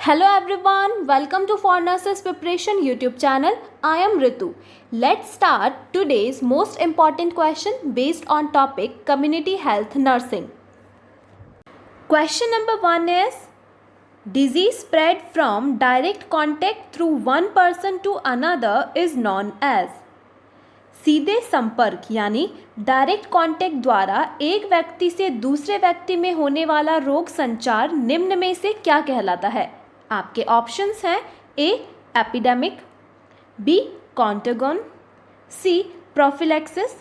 Hello everyone, welcome to For Nurses Preparation YouTube channel. I am Ritu. Let's start today's most important question based on topic Community Health Nursing. Question number 1 is, disease spread from direct contact through one person to another is known as. सीधे संपर्क यानी direct contact द्वारा एक व्यक्ति से दूसरे व्यक्ति में होने वाला रोग संचार निम्न में से क्या कहलाता है? आपके ऑप्शंस हैं A epidemic, B contagion, C prophylaxis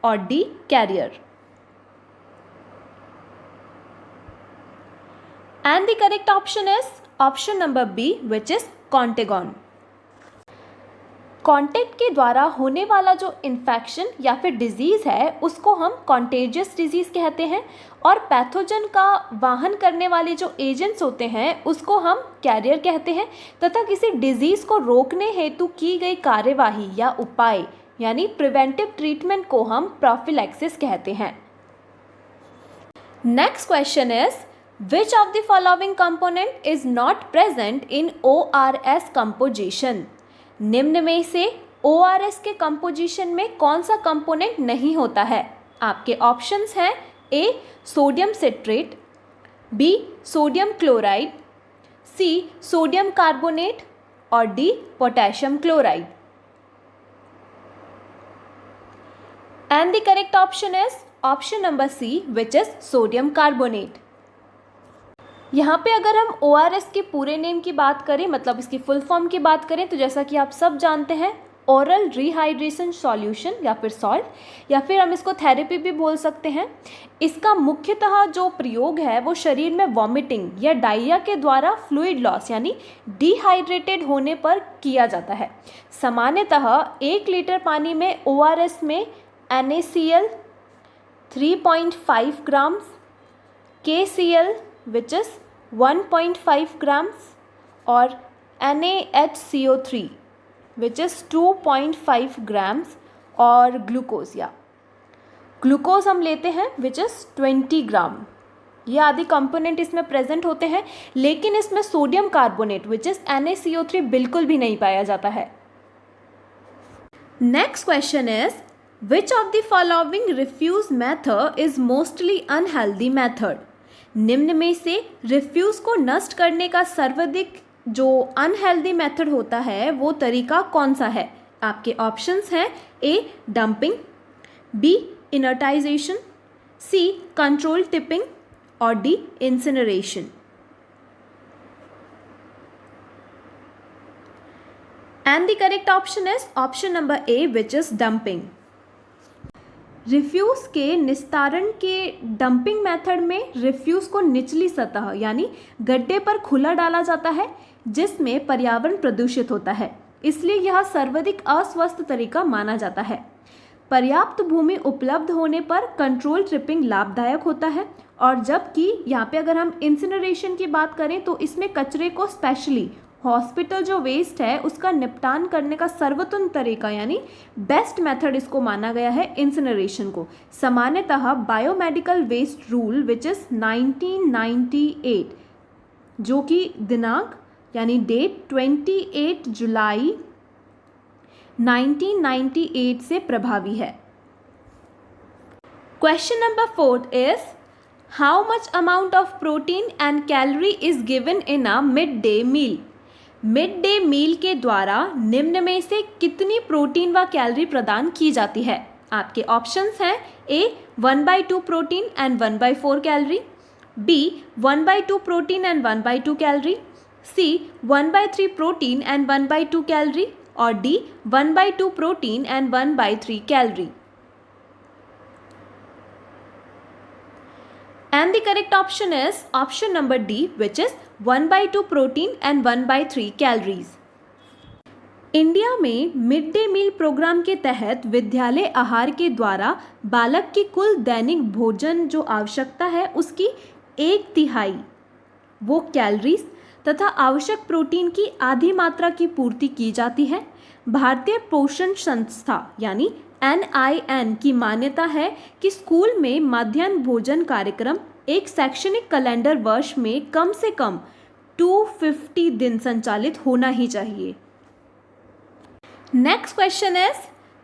और D carrier. And the correct option is option number B which is contagion. Contact के द्वारा होने वाला जो इन्फेक्शन या फिर डिजीज़ है उसको हम कॉन्टेजियस डिजीज़ कहते हैं और पैथोजन का वाहन करने वाले जो एजेंट्स होते हैं उसको हम कैरियर कहते हैं तथा किसी डिजीज़ को रोकने हेतु की गई कार्यवाही या उपाय यानी प्रिवेंटिव ट्रीटमेंट को हम प्रोफिलैक्सिस कहते हैं. Next question is, which of the following component is not present in ORS composition. निम्न में से ORS के कंपोजिशन में कौन सा कंपोनेंट नहीं होता है? आपके ऑप्शंस हैं A sodium citrate, B sodium chloride, C sodium carbonate और D potassium chloride. And the correct option is option number C which is sodium carbonate. यहाँ पे अगर हम ORS के पूरे नेम की बात करें, मतलब इसकी फुल फॉर्म की बात करें, तो जैसा कि आप सब जानते हैं ओरल रिहाइड्रेशन सॉल्यूशन या फिर सॉल्ट, या फिर हम इसको थेरेपी भी बोल सकते हैं. इसका मुख्यतः जो प्रयोग है वो शरीर में वॉमिटिंग या डायरिया के द्वारा फ्लूइड लॉस यानी डिहाइड्रेटेड होने पर किया जाता है. सामान्यतः 1 लीटर पानी में ORS में NaCl 3.5 grams, KCl which is 1.5 grams और NaHCO3 विच इज़ 2.5 ग्राम्स और ग्लूकोज हम लेते हैं विच इज़ 20 ग्राम. ये आदि कंपोनेंट इसमें प्रेजेंट होते हैं, लेकिन इसमें sodium carbonate which is NaCO3 बिल्कुल भी नहीं पाया जाता है. Next question is, which of the following refuse method is mostly unhealthy method. निम्न में से रिफ्यूज को नष्ट करने का सर्वाधिक जो अनहेल्दी मेथड होता है वो तरीका कौन सा है? आपके ऑप्शंस हैं A dumping, B inertization, C control tipping और D incineration. And the correct option is option number A which is dumping. Refuse के निस्तारण के डंपिंग मेथड में रिफ्यूज़ को निचली सतह यानी गड्ढे पर खुला डाला जाता है जिसमें पर्यावरण प्रदूषित होता है, इसलिए यह सर्वाधिक अस्वस्थ तरीका माना जाता है. पर्याप्त भूमि उपलब्ध होने पर कंट्रोल ट्रिपिंग लाभदायक होता है, और जबकि यहाँ पे अगर हम इंसिनरेशन की बात करें तो इसमें कचरे को स्पेशली हॉस्पिटल जो वेस्ट है उसका निपटान करने का सर्वोत्तम तरीका यानी बेस्ट मेथड इसको माना गया है इंसिनरेशन को. सामान्यतः biomedical waste rule which is 1998 जो कि दिनांक यानी डेट 28 जुलाई 1998 से प्रभावी है. Question number 4 is, how much amount of protein and calorie is given in a mid day meal. Mid day meal के द्वारा निम्न में से कितनी प्रोटीन व कैलोरी प्रदान की जाती है? आपके ऑप्शंस हैं A 1/2 protein and 1/4 calorie, B 1/2 protein and 1/2 calorie, C 1/3 protein and 1/2 calorie और D 1/2 protein and 1/3 calorie. And the correct option is option number D which is 1/2 protein and 1/3 calories. India में mid day मील programme के तहत विद्यालय आहार के द्वारा बालक की कुल दैनिक भोजन जो आवश्यकता है उसकी 1/3 वो कैलोरीज तथा आवश्यक प्रोटीन की आधी मात्रा की पूर्ति की जाती है. भारतीय पोषण संस्था यानी NIN की मान्यता है कि स्कूल में मध्याह्न भोजन कार्यक्रम एक शैक्षणिक कैलेंडर वर्ष में कम से कम 250 दिन संचालित होना ही चाहिए। Next question is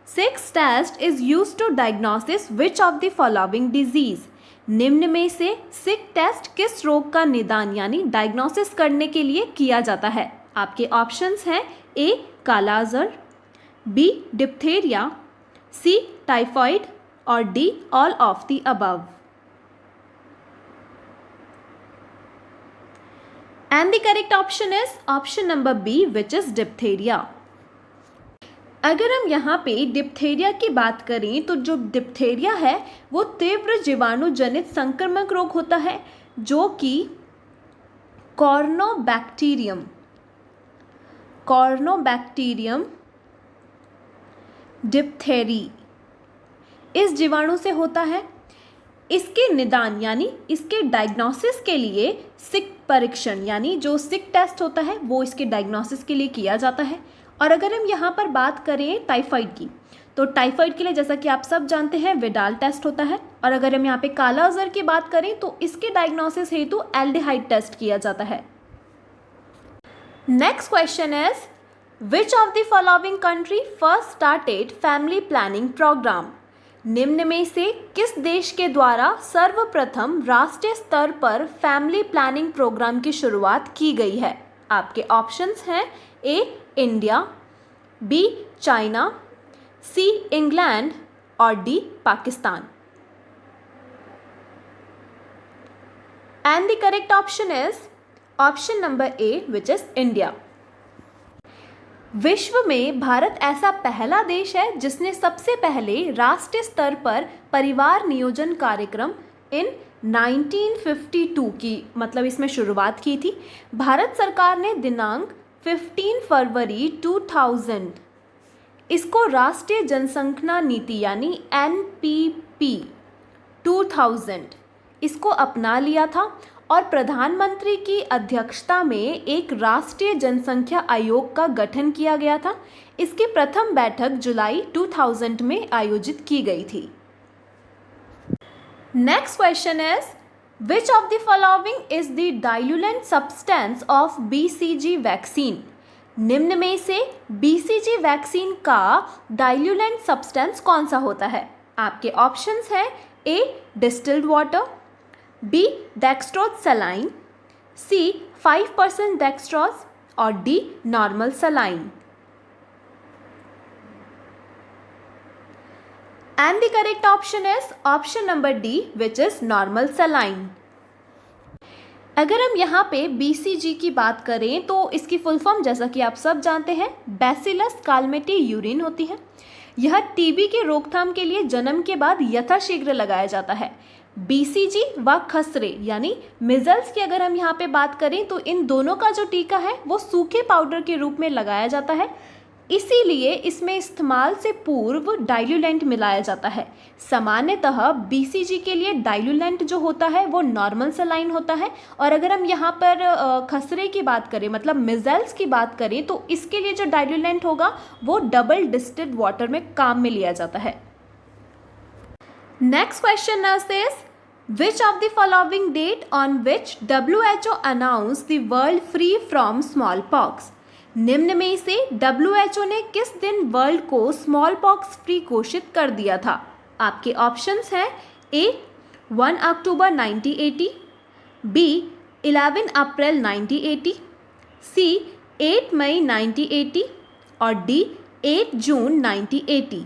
Schick test is used to diagnosis which of the following disease. निम्न में से सिक टेस्ट किस रोग का निदान यानी डायग्नोसिस करने के लिए किया जाता है। आपके ऑप्शंस हैं A kala-azar, B diphtheria, C typhoid और D all of the above. And the correct option is option number B which is diphtheria. अगर हम यहाँ पे डिप्थेरिया की बात करें तो जो डिप्थेरिया है वो तीव्र जीवाणु जनित संक्रामक रोग होता है जो कि कॉर्नोबैक्टीरियम डिप्थेरी इस जीवाणु से होता है। इसके निदान यानी इसके डायग्नोसिस के लिए सिक परीक्षण यानी जो सिक टेस्ट होता है वो इसके डायग्नोसिस के लिए किया जाता है। और अगर हम यहाँ पर बात करें टाइफाइड की तो टाइफाइड के लिए जैसा कि आप सब जानते हैं विडाल टेस्ट होता है। और अगर हम यहाँ पे कालाजार की बात करें तो इसके डायग्नोसिस हेतु एल्डिहाइड टेस्ट किया जाता है। Next question is which of the following country first started family planning programme. निम्न में से किस देश के द्वारा सर्वप्रथम राष्ट्रीय स्तर पर फैमिली प्लानिंग प्रोग्राम की शुरुआत की गई है। आपके ऑप्शंस हैं A India, B China, C England और D Pakistan. And the correct option is option number A which is India. विश्व में भारत ऐसा पहला देश है जिसने सबसे पहले राष्ट्रीय स्तर पर परिवार नियोजन कार्यक्रम इन 1952 की मतलब इसमें शुरुआत की थी। भारत सरकार ने दिनांक 15 फरवरी 2000 इसको राष्ट्रीय जनसंख्या नीति यानी NPP 2000 इसको अपना लिया था और प्रधानमंत्री की अध्यक्षता में एक राष्ट्रीय जनसंख्या आयोग का गठन किया गया था। इसकी प्रथम बैठक जुलाई 2000 में आयोजित की गई थी। Next question is which of the following is the diluent substance of BCG vaccine. निम्न में से BCG वैक्सीन का डाइल्यूलेंट सब्सटेंस कौन सा होता है। आपके ऑप्शंस हैं A distilled water, B dextrose saline, C 5% dextrose और D normal saline. And the correct option is option number D which is normal saline. अगर हम यहाँ पे BCG की बात करें तो इसकी फुल फॉर्म जैसा कि आप सब जानते हैं बैसिलस कालमेटी यूरिन होती है। यह TB के रोकथाम के लिए जन्म के बाद यथाशीघ्र लगाया जाता है। BCG व खसरे यानी मिजल्स की अगर हम यहाँ पे बात करें तो इन दोनों का जो टीका है वो सूखे पाउडर के रूप में लगाया जाता है, इसीलिए इसमें इस्तेमाल से पूर्व डाइल्यूलेंट मिलाया जाता है। सामान्यतः BCG के लिए डाइल्यूलेंट जो होता है वो नॉर्मल सलाइन होता है और अगर हम यहाँ पर खसरे की बात करें मतलब मिजल्स की बात करें तो इसके लिए जो डाइल्यूलेंट होगा वो डबल डिस्टिल्ड वाटर में काम में लिया जाता है। Next question is Which of the following date on which WHO announced the world free from smallpox? निम्न में से WHO ने किस दिन वर्ल्ड को स्मॉल पॉक्स फ्री घोषित कर दिया था। आपके ऑप्शंस हैं ए 1 अक्टूबर 1980, बी 11 अप्रैल 1980, सी 8 मई 1980 और D 8 June 1980।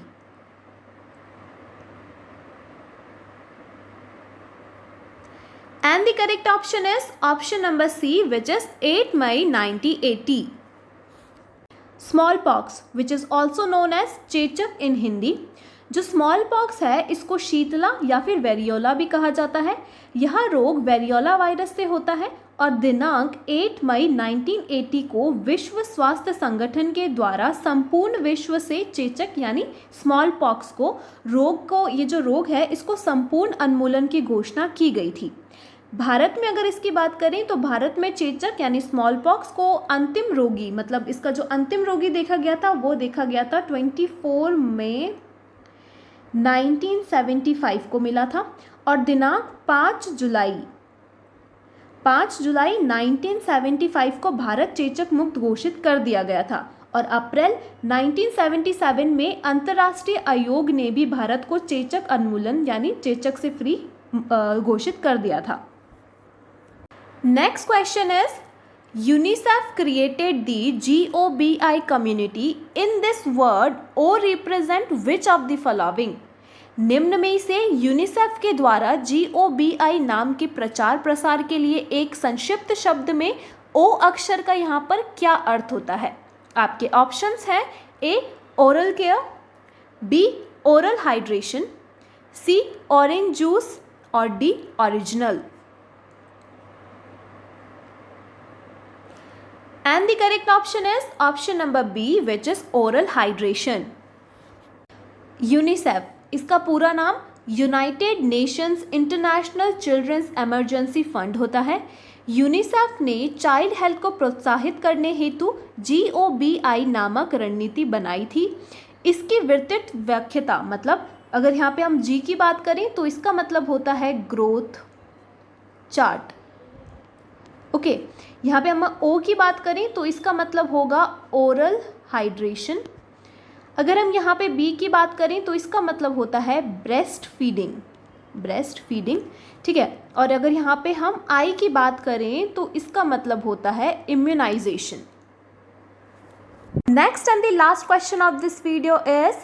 And the correct option is option number C which is 8 May 1980. Smallpox which is also known as चेचक in हिंदी। जो स्मॉल पॉक्स है इसको शीतला या फिर वेरियोला भी कहा जाता है। यह रोग वेरियोला वायरस से होता है और दिनांक 8 मई 1980 को विश्व स्वास्थ्य संगठन के द्वारा संपूर्ण विश्व से चेचक यानी स्मॉल पॉक्स को ये जो रोग है इसको संपूर्ण उन्मूलन की घोषणा की गई थी। भारत में अगर इसकी बात करें तो भारत में चेचक यानी स्मॉल पॉक्स को अंतिम रोगी मतलब इसका जो अंतिम रोगी देखा गया था वो देखा गया था 24 मई 1975 को मिला था और दिनांक 5 जुलाई 5 जुलाई 1975 को भारत चेचक मुक्त घोषित कर दिया गया था और अप्रैल 1977 में अंतर्राष्ट्रीय आयोग ने भी भारत को चेचक उन्मूलन यानी चेचक से फ्री घोषित कर दिया था। Next question is UNICEF created the GOBI community. In this word, O represent which of the following? निम्न में से यूनिसेफ के द्वारा GOBI नाम के प्रचार प्रसार के लिए एक संक्षिप्त शब्द में O अक्षर का यहाँ पर क्या अर्थ होता है? आपके ऑप्शंस हैं A oral care, B oral hydration, C orange juice और D original. And the correct option is option number B, which is oral hydration. UNICEF, इसका पूरा नाम United Nations International Children's Emergency Fund होता है। UNICEF ने child health को प्रोत्साहित करने हेतु GOBI नामक रणनीति बनाई थी। इसकी विस्तृत व्याख्या मतलब अगर यहाँ पे हम G की बात करें तो इसका मतलब होता है ग्रोथ चार्ट। ओके, यहाँ पे हम O की बात करें तो इसका मतलब होगा ओरल हाइड्रेशन। अगर हम यहाँ पे B की बात करें तो इसका मतलब होता है ब्रेस्ट फीडिंग, ठीक है। और अगर यहाँ पे हम I की बात करें तो इसका मतलब होता है immunization. Next and the last question of this video is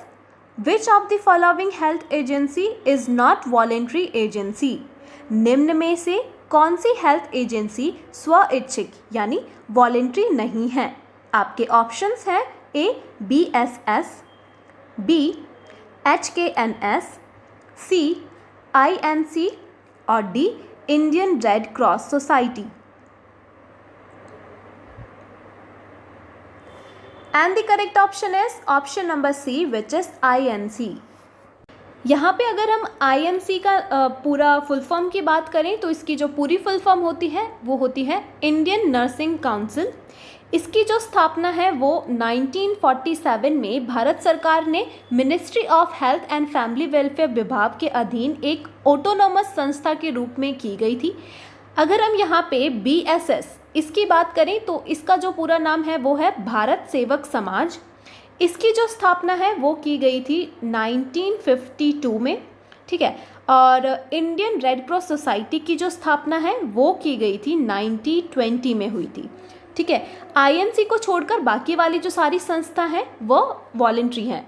which of the following health agency is not voluntary agency? निम्न में से कौन सी हेल्थ एजेंसी स्वइच्छिक यानी वॉलेंट्री नहीं है? आपके ऑप्शंस हैं A BSS, B HKNS, C INC और D Indian red cross society. And the correct option is option number C, which is INC। यहाँ पे अगर हम INC का पूरा फुल फॉर्म की बात करें तो इसकी जो पूरी फुल फॉर्म होती है वो होती है इंडियन नर्सिंग काउंसिल। इसकी जो स्थापना है वो 1947 में भारत सरकार ने ministry of health and family welfare विभाग के अधीन एक ऑटोनोमस संस्था के रूप में की गई थी। अगर हम यहाँ पे BSS इसकी बात करें तो इसका जो पूरा नाम है वो है भारत सेवक समाज। इसकी जो स्थापना है वो की गई थी 1952 में, ठीक है। और इंडियन रेड क्रॉस सोसाइटी की जो स्थापना है वो की गई थी 1920 में हुई थी, ठीक है। INC को छोड़कर बाकी वाली जो सारी संस्था हैं वो वॉलेंट्री हैं।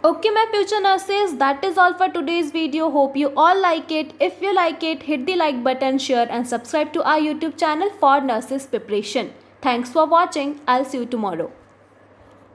Okay, my future nurses, that is all for today's video. Hope you all like it. If you like it, hit the like button, share and subscribe to our YouTube channel for nurses preparation. Thanks for watching. I'll see you tomorrow.